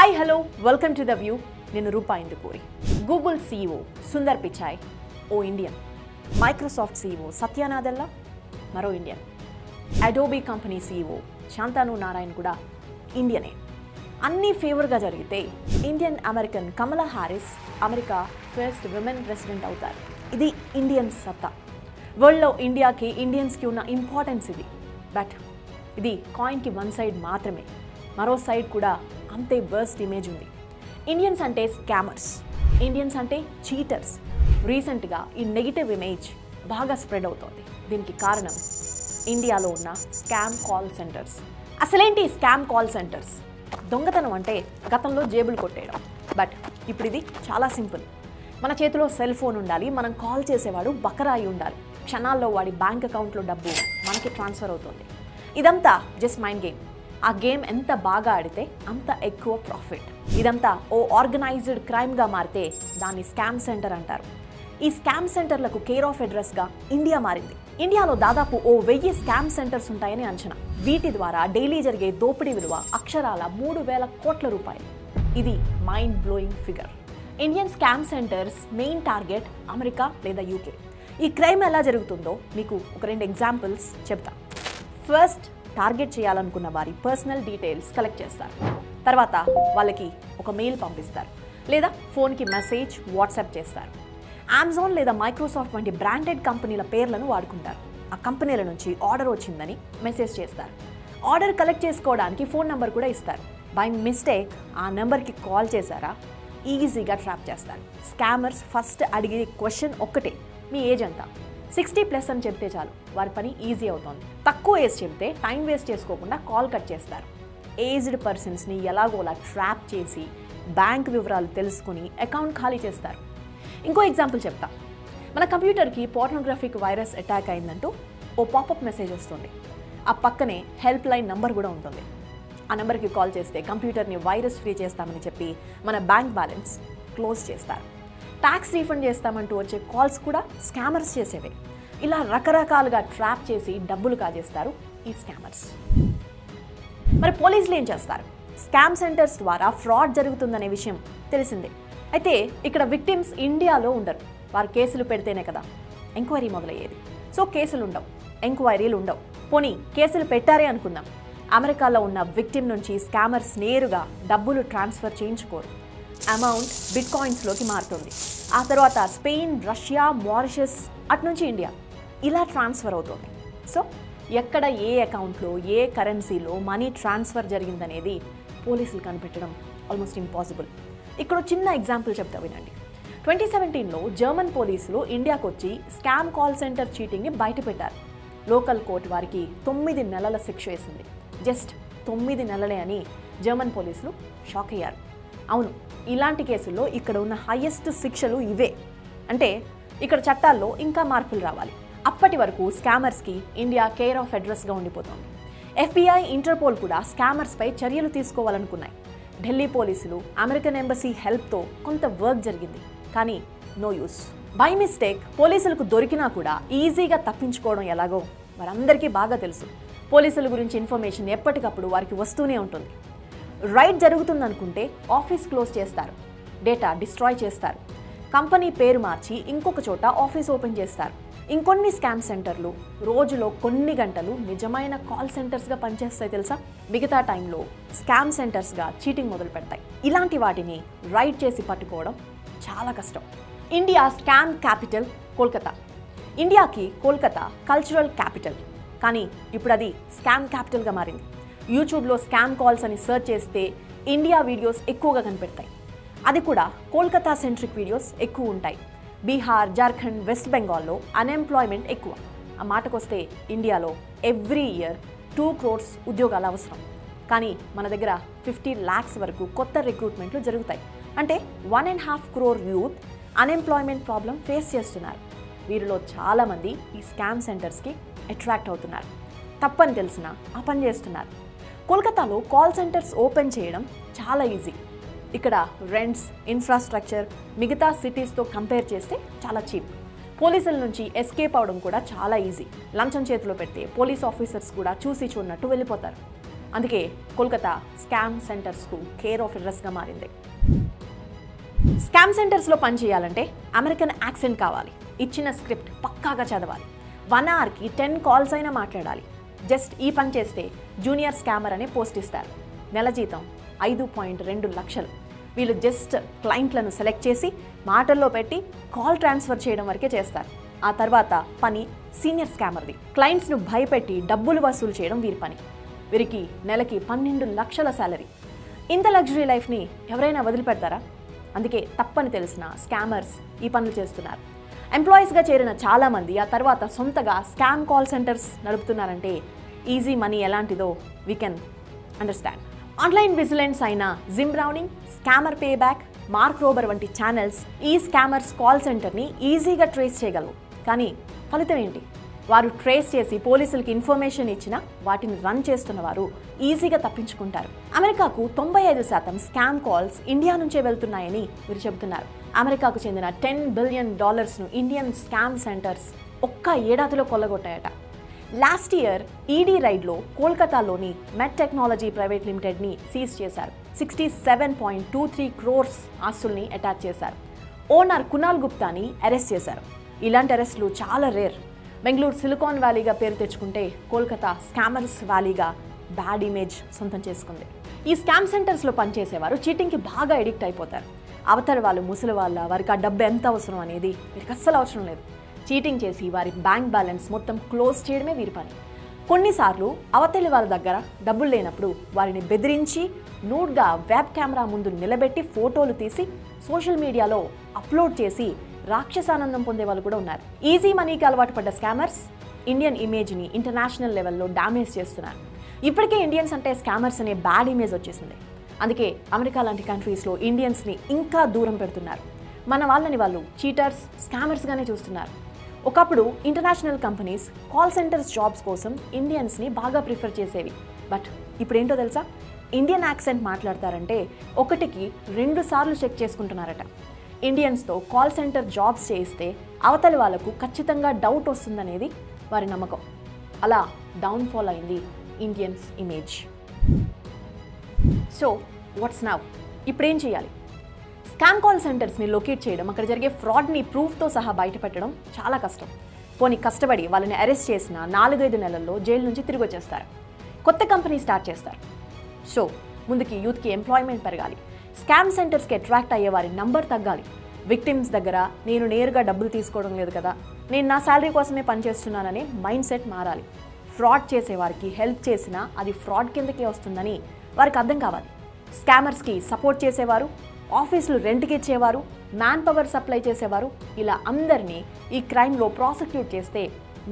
Hi hello welcome to the view. నేను Roopa Indukuri. Google CEO Sundar Pichai ఓ Indian. Microsoft CEO Satya Nadella మరో Indian. Adobe company CEO Shantanu Narayen కూడా ఇండియనే. అన్నీ ఫేవర్గా జరిగితే Indian American Kamala Harris America first women president అవుతారు. ఇది ఇండియన్ సత్తా. వరల్డ్లో ఇండియాకి ఇండియన్స్కి ఉన్న ఇంపార్టెన్స్ ఇది. బట్ ఇది కాయిన్కి వన్ సైడ్ మాత్రమే. మరో సైడ్ కూడా అంతే వర్స్ట్ ఇమేజ్ ఉంది. ఇండియన్స్ అంటే స్కామర్స్, ఇండియన్స్ అంటే చీటర్స్. రీసెంట్గా ఈ నెగిటివ్ ఇమేజ్ బాగా స్ప్రెడ్ అవుతోంది. దీనికి కారణం ఇండియాలో ఉన్న స్కామ్ కాల్ సెంటర్స్. అసలేంటి స్కామ్ కాల్ సెంటర్స్? దొంగతనం అంటే గతంలో జేబులు కొట్టేయడం. బట్ ఇప్పుడు ఇది చాలా సింపుల్. మన చేతిలో సెల్ ఫోన్ ఉండాలి, మనం కాల్ చేసేవాడు బకరాయి ఉండాలి. క్షణాల్లో వాడి బ్యాంక్ అకౌంట్లో డబ్బు మనకి ట్రాన్స్ఫర్ అవుతుంది. ఇదంతా జస్ట్ మైండ్ గేమ్. ఆ గేమ్ ఎంత బాగా ఆడితే అంత ఎక్కువ ప్రాఫిట్. ఇదంతా ఓ ఆర్గనైజ్డ్ క్రైమ్గా మారితే దాన్ని స్కామ్ సెంటర్ అంటారు. ఈ స్కామ్ సెంటర్లకు కేర్ ఆఫ్ అడ్రస్గా ఇండియా మారింది. ఇండియాలో దాదాపు 1000 స్కామ్ సెంటర్స్ ఉంటాయని అంచనా. వీటి ద్వారా డైలీ జరిగే దోపిడీ విలువ అక్షరాల 3000 కోట్ల రూపాయలు. ఇది mind blowing figure. Indian scam centres main target America లేదా UK. ఈ క్రైమ్ ఎలా జరుగుతుందో మీకు ఒక 2 ఎగ్జాంపుల్స్ చెప్తా. ఫస్ట్, టార్గెట్ చేయాలనుకున్న వారి పర్సనల్ డీటెయిల్స్ కలెక్ట్ చేస్తారు. తర్వాత వాళ్ళకి ఒక మెయిల్ పంపిస్తారు లేదా ఫోన్కి మెసేజ్ వాట్సాప్ చేస్తారు. అమెజాన్ లేదా మైక్రోసాఫ్ట్ వంటి బ్రాండెడ్ కంపెనీల పేర్లను వాడుకుంటారు. ఆ కంపెనీల నుంచి ఆర్డర్ వచ్చిందని మెసేజ్ చేస్తారు. ఆర్డర్ కలెక్ట్ చేసుకోవడానికి ఫోన్ నెంబర్ కూడా ఇస్తారు. బై మిస్టేక్ ఆ నెంబర్కి కాల్ చేశారా, ఈజీగా ట్రాప్ చేస్తారు. స్కామర్స్ ఫస్ట్ అడిగే క్వశ్చన్ ఒక్కటే, మీ ఏజ్ ఎంత? 60+ అని చెప్తే చాలు, వారి పని ఈజీ అవుతుంది. తక్కువ ఏజ్ చెప్తే టైం వేస్ట్ చేసుకోకుండా కాల్ కట్ చేస్తారు. ఏజ్డ్ పర్సన్స్ని ఎలాగోలా ట్రాప్ చేసి బ్యాంక్ వివరాలు తెలుసుకుని అకౌంట్ ఖాళీ చేస్తారు. ఇంకో ఎగ్జాంపుల్ చెప్తా. మన కంప్యూటర్కి పోర్నోగ్రఫిక్ వైరస్ అటాక్ అయిందంటూ ఓ పాపప్ మెసేజ్ వస్తుంది. ఆ పక్కనే హెల్ప్ లైన్ నంబర్ కూడా ఉంటుంది. ఆ నెంబర్కి కాల్ చేస్తే కంప్యూటర్ని వైరస్ ఫ్రీ చేస్తామని చెప్పి మన బ్యాంక్ బ్యాలెన్స్ క్లోజ్ చేస్తారు. ట్యాక్స్ రీఫండ్ చేస్తామంటూ వచ్చే కాల్స్ కూడా స్కామర్స్ చేసేవే. ఇలా రకరకాలుగా ట్రాప్ చేసి డబ్బులు కాజేస్తారు ఈ స్కామర్స్. మరి పోలీసులు ఏం చేస్తారు? స్కామ్ సెంటర్స్ ద్వారా ఫ్రాడ్ జరుగుతుందనే విషయం తెలిసిందే. అయితే ఇక్కడ విక్టిమ్స్ ఇండియాలో ఉండరు. వారు కేసులు పెడితేనే కదా ఎంక్వైరీ మొదలయ్యేది. సో కేసులు ఉండవు, ఎంక్వైరీలు ఉండవు. పోనీ కేసులు పెట్టారే అనుకుందాం. అమెరికాలో ఉన్న విక్టిమ్ నుంచి స్కామర్స్ నేరుగా డబ్బులు ట్రాన్స్ఫర్ చేయించుకోరు. అమౌంట్ బిట్కాయిన్స్లోకి మారుతుంది. ఆ తర్వాత స్పెయిన్, రష్యా, మారిషస్, అటునుంచి ఇండియా ఇలా ట్రాన్స్ఫర్ అవుతుంది. సో ఎక్కడ ఏ అకౌంట్లో ఏ కరెన్సీలో మనీ ట్రాన్స్ఫర్ జరిగిందనేది పోలీసులు కనిపెట్టడం ఆల్మోస్ట్ ఇంపాసిబుల్. ఇక్కడ చిన్న ఎగ్జాంపుల్ చెప్తా వినండి. 2017లో జర్మన్ పోలీసులు ఇండియాకు వచ్చి స్కామ్ కాల్ సెంటర్ చీటింగ్ని బయటపెట్టారు. లోకల్ కోర్టు వారికి 9 నెలల శిక్ష వేసింది. జస్ట్ 9 నెలలే అని జర్మన్ పోలీసులు షాక్ అయ్యారు. అవును, ఇలాంటి కేసుల్లో ఇక్కడ ఉన్న హైయెస్ట్ శిక్షలు ఇవే. అంటే ఇక్కడ చట్టాల్లో ఇంకా మార్పులు రావాలి. అప్పటి వరకు స్కామర్స్కి ఇండియా కేర్ ఆఫ్ అడ్రస్గా ఉండిపోతుంది. FBI, ఇంటర్పోల్ కూడా స్కామర్స్పై చర్యలు తీసుకోవాలనుకున్నాయి. ఢిల్లీ పోలీసులు, అమెరికన్ ఎంబసీ హెల్ప్తో కొంత వర్క్ జరిగింది. కానీ నో యూస్. బై మిస్టేక్ పోలీసులకు దొరికినా కూడా ఈజీగా తప్పించుకోవడం ఎలాగో వారందరికీ బాగా తెలుసు. పోలీసుల గురించి ఇన్ఫర్మేషన్ ఎప్పటికప్పుడు వారికి వస్తూనే ఉంటుంది. రైడ్ జరుగుతుందనుకుంటే ఆఫీస్ క్లోజ్ చేస్తారు, డేటా డిస్ట్రాయ్ చేస్తారు, కంపెనీ పేరు మార్చి ఇంకొక చోట ఆఫీస్ ఓపెన్ చేస్తారు. ఇంకొన్ని స్కామ్ సెంటర్లు రోజులో కొన్ని గంటలు నిజమైన కాల్ సెంటర్స్గా పనిచేస్తాయి తెలుసా. మిగతా టైంలో స్కామ్ సెంటర్స్గా చీటింగ్ మొదలు పెడతాయి. ఇలాంటి వాటిని రైడ్ చేసి పట్టుకోవడం చాలా కష్టం. India scam capital Kolkata. ఇండియాకి కోల్కతా కల్చరల్ క్యాపిటల్. కానీ ఇప్పుడు అది స్కామ్ క్యాపిటల్గా మారింది. యూట్యూబ్లో స్కామ్ కాల్స్ అని సెర్చ్ చేస్తే ఇండియా వీడియోస్ ఎక్కువగా కనిపెడతాయి. అది కూడా కోల్కతా సెంట్రిక్ వీడియోస్ ఎక్కువ ఉంటాయి. బీహార్, జార్ఖండ్, వెస్ట్ బెంగాల్లో అన్ఎంప్లాయ్మెంట్ ఎక్కువ. ఆ మాటకొస్తే ఇండియాలో ఎవ్రీ ఇయర్ 2 crores ఉద్యోగాలు అవసరం. కానీ మన దగ్గర 50 lakhs వరకు కొత్త రిక్రూట్మెంట్లు జరుగుతాయి. అంటే 1.5 crore youth unemployment problem face చేస్తున్నారు. వీరిలో చాలామంది ఈ స్కామ్ సెంటర్స్కి అట్రాక్ట్ అవుతున్నారు. తప్పని తెలిసినా ఆ పని చేస్తున్నారు. కోల్కతాలో కాల్ సెంటర్స్ ఓపెన్ చేయడం చాలా ఈజీ. ఇక్కడ రెంట్స్, ఇన్ఫ్రాస్ట్రక్చర్ మిగతా సిటీస్తో కంపేర్ చేస్తే చాలా చీప్. పోలీసుల నుంచి ఎస్కేప్ అవడం కూడా చాలా ఈజీ. లంచం చేతిలో పెడితే పోలీస్ ఆఫీసర్స్ కూడా చూసి చూడనట్టు వెళ్ళిపోతారు. అందుకే కోల్కతా స్కామ్ సెంటర్స్కు కేర్ ఆఫ్ అడ్రస్గా మారింది. స్కామ్ సెంటర్స్లో పనిచేయాలంటే అమెరికన్ యాక్సెంట్ కావాలి, ఇచ్చిన స్క్రిప్ట్ పక్కాగా చదవాలి, 1 అవర్కి 10 కాల్స్ అయినా మాట్లాడాలి. జస్ట్ ఈ పని చేస్తే జూనియర్ స్కామర్ అనే పోస్ట్ ఇస్తారు. నెల జీతం 5.2 లక్షలు. వీళ్ళు జస్ట్ క్లయింట్లను సెలెక్ట్ చేసి మాటల్లో పెట్టి కాల్ ట్రాన్స్ఫర్ చేయడం వరకే చేస్తారు. ఆ తర్వాత పని సీనియర్ స్కామర్ది. క్లయింట్స్ను భయపెట్టి డబ్బులు వసూలు చేయడం వీరి పని. వీరికి నెలకి 12 లక్షల శాలరీ. ఇంత లగ్జరీ లైఫ్ని ఎవరైనా వదిలిపెడతారా? అందుకే తప్పని తెలిసిన స్కామర్స్ ఈ పనులు చేస్తున్నారు. ఎంప్లాయీస్గా చేరిన చాలామంది ఆ తర్వాత సొంతగా స్కామ్ కాల్ సెంటర్స్ నడుపుతున్నారంటే ఈజీ మనీ ఎలాంటిదో we can understand. Online vigilance అయిన Jim Browning, scammer payback, Mark Rober వంటి ఛానల్స్ ఈ స్కామర్స్ కాల్ సెంటర్ని ఈజీగా ట్రేస్ చేయగలవు. కానీ ఫలితం ఏంటి? వారు ట్రేస్ చేసి పోలీసులకి ఇన్ఫర్మేషన్ ఇచ్చినా వాటిని రన్ చేస్తున్న వారు ఈజీగా తప్పించుకుంటారు. అమెరికాకు 95% స్కామ్ కాల్స్ ఇండియా నుంచే వెళ్తున్నాయని వీరు చెబుతున్నారు. అమెరికాకు చెందిన $10 బిలియన్ ఇండియన్ స్కామ్ సెంటర్స్ ఒక్క ఏడాదిలో కొల్లగొట్టాయట. లాస్ట్ ఇయర్ ఈడీ రైడ్లో కోల్కతాలోని మెట్ టెక్నాలజీ ప్రైవేట్ లిమిటెడ్ని సీజ్ చేశారు. 67.23 crores ఆస్తుల్ని అటాచ్ చేశారు. ఓనర్ కునాల్ గుప్తాని అరెస్ట్ చేశారు. ఇలాంటి అరెస్టులు చాలా రేర్. బెంగళూరు సిలికాన్ వ్యాలీగా పేరు తెచ్చుకుంటే కోల్కతా స్కామర్స్ వ్యాలీగా బ్యాడ్ ఇమేజ్ సొంతం చేసుకుంది. ఈ స్కామ్ సెంటర్స్లో పనిచేసేవారు చీటింగ్కి బాగా ఎడిక్ట్ అయిపోతారు. అవతల వాళ్ళు ముసలి వాళ్ళ, వారికి ఆ డబ్బు ఎంత అవసరం అనేది వీరికి అస్సలు అవసరం లేదు. చీటింగ్ చేసి వారి బ్యాంక్ బ్యాలెన్స్ మొత్తం క్లోజ్ చేయడమే వీరి పని. కొన్నిసార్లు అవతలి వాళ్ళ దగ్గర డబ్బులు లేనప్పుడు వారిని బెదిరించి నూడ్గా వెబ్ కెమెరా ముందు నిలబెట్టి ఫోటోలు తీసి సోషల్ మీడియాలో అప్లోడ్ చేసి రాక్షసానందం పొందే వాళ్ళు కూడా ఉన్నారు. ఈజీ మనీకి అలవాటు పడ్డ స్కామర్స్ ఇండియన్ ఇమేజ్ని ఇంటర్నేషనల్ లెవెల్లో డ్యామేజ్ చేస్తున్నారు. ఇప్పటికే ఇండియన్స్ అంటే స్కామర్స్ అనే బ్యాడ్ ఇమేజ్ వచ్చేసింది. అందుకే అమెరికా లాంటి కంట్రీస్లో ఇండియన్స్ని ఇంకా దూరం పెడుతున్నారు. మన వాళ్ళని వాళ్ళు చీటర్స్, స్కామర్స్గానే చూస్తున్నారు. ఒకప్పుడు international companies call centres jobs కోసం ఇండియన్స్ని బాగా ప్రిఫర్ చేసేవి. బట్ ఇప్పుడు ఏంటో తెలుసా? ఇండియన్ యాక్సెంట్ మాట్లాడతారంటే 1కి 2 సార్లు చెక్ చేసుకుంటున్నారట. ఇండియన్స్తో కాల్ సెంటర్ జాబ్స్ చేయిస్తే అవతలి వాళ్ళకు ఖచ్చితంగా డౌట్ వస్తుందనేది వారి నమ్మకం. అలా డౌన్ఫాల్ అయింది Indians image. So what's now? ఇప్పుడేం చేయాలి? స్కామ్ కాల్ సెంటర్స్ని లొకేట్ చేయడం, అక్కడ జరిగే ఫ్రాడ్ని ప్రూఫ్తో సహా బయటపెట్టడం చాలా కష్టం. పోనీ కష్టపడి వాళ్ళని అరెస్ట్ చేసిన 4-5 నెలల్లో జైలు నుంచి తిరిగి వచ్చేస్తారు. కొత్త కంపెనీ స్టార్ట్ చేస్తారు. సో ముందుకి యూత్కి ఎంప్లాయ్మెంట్ పెరగాలి. స్కామ్ సెంటర్స్కి అట్రాక్ట్ అయ్యే వారి నంబర్ తగ్గాలి. విక్టిమ్స్ దగ్గర నేను నేరుగా డబ్బులు తీసుకోవడం లేదు కదా, నేను నా శాలరీ కోసమే పనిచేస్తున్నాననే మైండ్ సెట్ మారాలి. ఫ్రాడ్ చేసేవారికి హెల్ప్ చేసినా అది ఫ్రాడ్ కిందకే వస్తుందని వారికి అర్థం కావాలి. స్కామర్స్కి సపోర్ట్ చేసేవారు, ఆఫీసులు రెంట్కి ఇచ్చేవారు, మ్యాన్ పవర్ సప్లై చేసేవారు, ఇలా అందరినీ ఈ క్రైమ్లో ప్రాసిక్యూట్ చేస్తే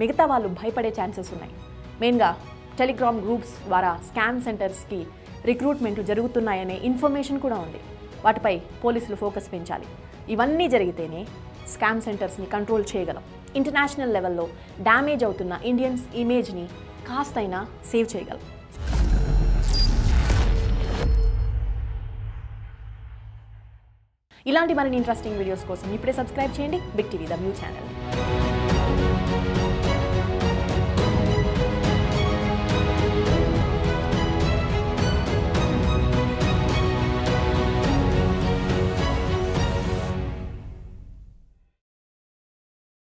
మిగతా వాళ్ళు భయపడే ఛాన్సెస్ ఉన్నాయి. మెయిన్గా టెలిగ్రామ్ గ్రూప్స్ ద్వారా స్కామ్ సెంటర్స్కి రిక్రూట్మెంట్లు జరుగుతున్నాయనే ఇన్ఫర్మేషన్ కూడా ఉంది. వాటిపై పోలీసులు ఫోకస్ పెంచాలి. ఇవన్నీ జరిగితేనే స్కామ్ సెంటర్స్ని కంట్రోల్ చేయగలం. ఇంటర్నేషనల్ లెవెల్లో డ్యామేజ్ అవుతున్న ఇండియన్స్ ఇమేజ్ని కాస్తైనా సేవ్ చేయగలం. ఇలాంటి మరిన్ని ఇంట్రెస్టింగ్ వీడియోస్ కోసం ఇప్పుడే సబ్స్క్రైబ్ చేయండి Big TV the view channel.